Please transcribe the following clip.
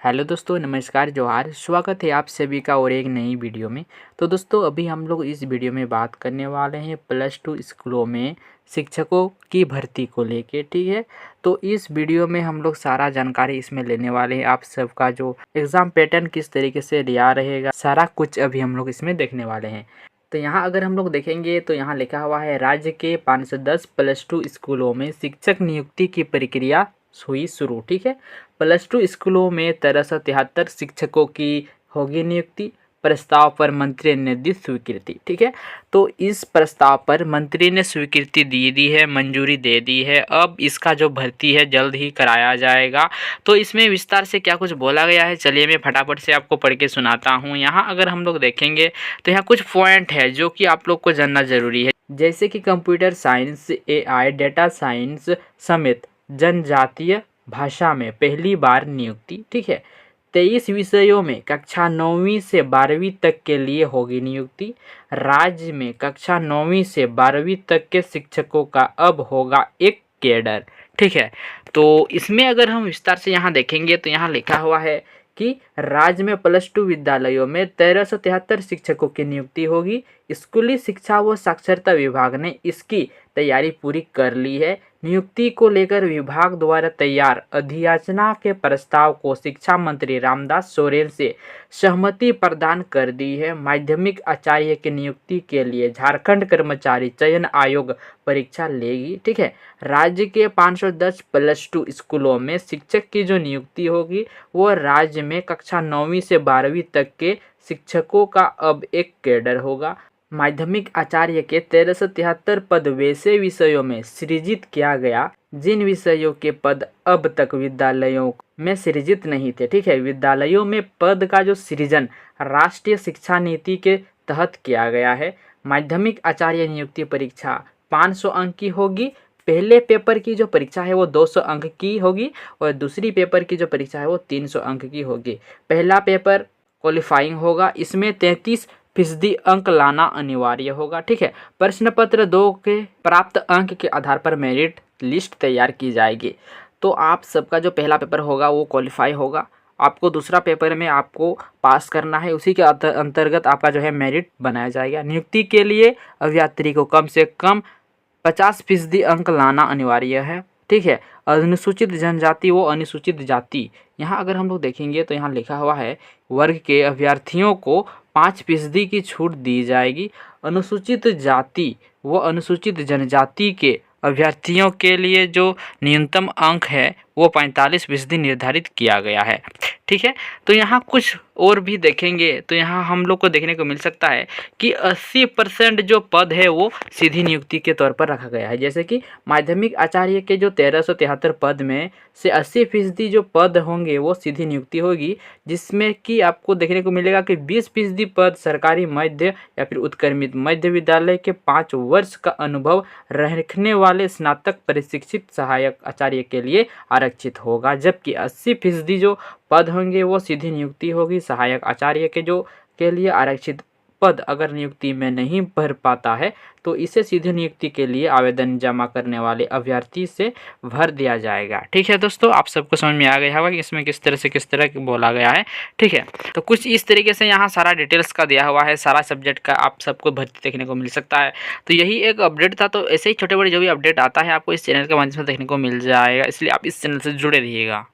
Hello दोस्तों, नमस्कार, जोहार। स्वागत है आप सभी का और एक नई वीडियो में। तो दोस्तों, अभी हम लोग इस वीडियो में बात करने वाले हैं +2 स्कूलों में शिक्षकों की भर्ती को लेके। ठीक है, तो इस वीडियो में हम लोग सारा जानकारी इसमें लेने वाले हैं। आप सबका जो एग्ज़ाम पैटर्न किस तरीके से लिया रहेगा, सारा कुछ अभी हम लोग इसमें देखने वाले हैं। तो यहाँ अगर हम लोग देखेंगे तो यहाँ लिखा हुआ है, राज्य के 510 +2 स्कूलों में शिक्षक नियुक्ति की प्रक्रिया हुई शुरू। ठीक है, +2 स्कूलों में 1373 शिक्षकों की होगी नियुक्ति। प्रस्ताव पर मंत्री ने दी स्वीकृति। ठीक है, तो इस प्रस्ताव पर मंत्री ने स्वीकृति दी है, मंजूरी दे दी है। अब इसका जो भर्ती है जल्द ही कराया जाएगा। तो इसमें विस्तार से क्या कुछ बोला गया है, चलिए मैं फटाफट से आपको पढ़ के सुनाता हूँ। यहाँ अगर हम लोग देखेंगे तो यहाँ कुछ पॉइंट है जो कि आप लोग को जानना जरूरी है, जैसे कि computer science, AI, data science समेत जनजातीय भाषा में पहली बार नियुक्ति। ठीक है, 23 विषयों में कक्षा 9वीं से 12वीं तक के लिए होगी नियुक्ति। राज्य में कक्षा 9वीं से 12वीं तक के शिक्षकों का अब होगा एक कैडर। ठीक है, तो इसमें अगर हम विस्तार से यहाँ देखेंगे तो यहाँ लिखा हुआ है कि राज्य में +2 विद्यालयों में 1373 शिक्षकों की नियुक्ति होगी। स्कूली शिक्षा व साक्षरता विभाग ने इसकी तैयारी पूरी कर ली है। नियुक्ति को लेकर विभाग द्वारा तैयार अधियाचना के प्रस्ताव को शिक्षा मंत्री रामदास सोरेन से सहमति प्रदान कर दी है। माध्यमिक आचार्य की नियुक्ति के लिए झारखंड कर्मचारी चयन आयोग परीक्षा लेगी। ठीक है, राज्य के 510 +2 स्कूलों में शिक्षक की जो नियुक्ति होगी वो राज्य में कक्षा 9वीं से 12वीं तक के शिक्षकों का अब एक कैडर होगा। माध्यमिक आचार्य के 1373 पद वैसे विषयों में सृजित किया गया जिन विषयों के पद अब तक विद्यालयों में सृजित नहीं थे। ठीक है, विद्यालयों में पद का जो सृजन राष्ट्रीय शिक्षा नीति के तहत किया गया है। माध्यमिक आचार्य नियुक्ति परीक्षा 500 अंक की होगी। पहले पेपर की जो परीक्षा है वो 200 अंक की होगी और दूसरी पेपर की जो परीक्षा है वो 300 अंक की होगी। पहला पेपर क्वालिफाइंग होगा, इसमें 33% अंक लाना अनिवार्य होगा। ठीक है, प्रश्न पत्र 2 के प्राप्त अंक के आधार पर मेरिट लिस्ट तैयार की जाएगी। तो आप सबका जो पहला पेपर होगा वो क्वालिफाई होगा, आपको दूसरा पेपर में आपको पास करना है, उसी के अंतर्गत आपका जो है मेरिट बनाया जाएगा। नियुक्ति के लिए अभ्यर्थी को कम से कम 50% अंक लाना अनिवार्य है। ठीक है, अनुसूचित जनजाति व अनुसूचित जाति, यहाँ अगर हम लोग देखेंगे तो यहाँ लिखा हुआ है वर्ग के अभ्यर्थियों को 5% की छूट दी जाएगी। अनुसूचित जाति व अनुसूचित जनजाति के अभ्यर्थियों के लिए जो न्यूनतम अंक है वो 45% निर्धारित किया गया है। ठीक है, तो यहाँ कुछ और भी देखेंगे तो यहाँ हम लोग को देखने को मिल सकता है कि 80% जो पद है वो सीधी नियुक्ति के तौर पर रखा गया है। जैसे कि माध्यमिक आचार्य के जो 1373 पद में से 80% जो पद होंगे वो सीधी नियुक्ति होगी, जिसमें कि आपको देखने को मिलेगा कि 20% पद सरकारी मध्य या फिर उत्क्रमित मध्य विद्यालय के 5 वर्ष का अनुभव रखने वाले स्नातक प्रशिक्षित सहायक आचार्य के लिए आरक्षित होगा। जबकि 80% जो पद होंगे वो सीधी नियुक्ति होगी। सहायक आचार्य के जो के लिए आरक्षित पद अगर नियुक्ति में नहीं भर पाता है तो इसे सीधी नियुक्ति के लिए आवेदन जमा करने वाले अभ्यर्थी से भर दिया जाएगा। ठीक है दोस्तों, आप सबको समझ में आ गया होगा कि इसमें किस तरह बोला गया है। ठीक है, तो कुछ इस तरीके से यहाँ सारा डिटेल्स का दिया हुआ है, सारा सब्जेक्ट का आप सबको भर्ती देखने को मिल सकता है। तो यही एक अपडेट था। तो ऐसे ही छोटे बड़े जो भी अपडेट आता है आपको इस चैनल के माध्यम से देखने को मिल जाएगा, इसलिए आप इस चैनल से जुड़े रहिएगा।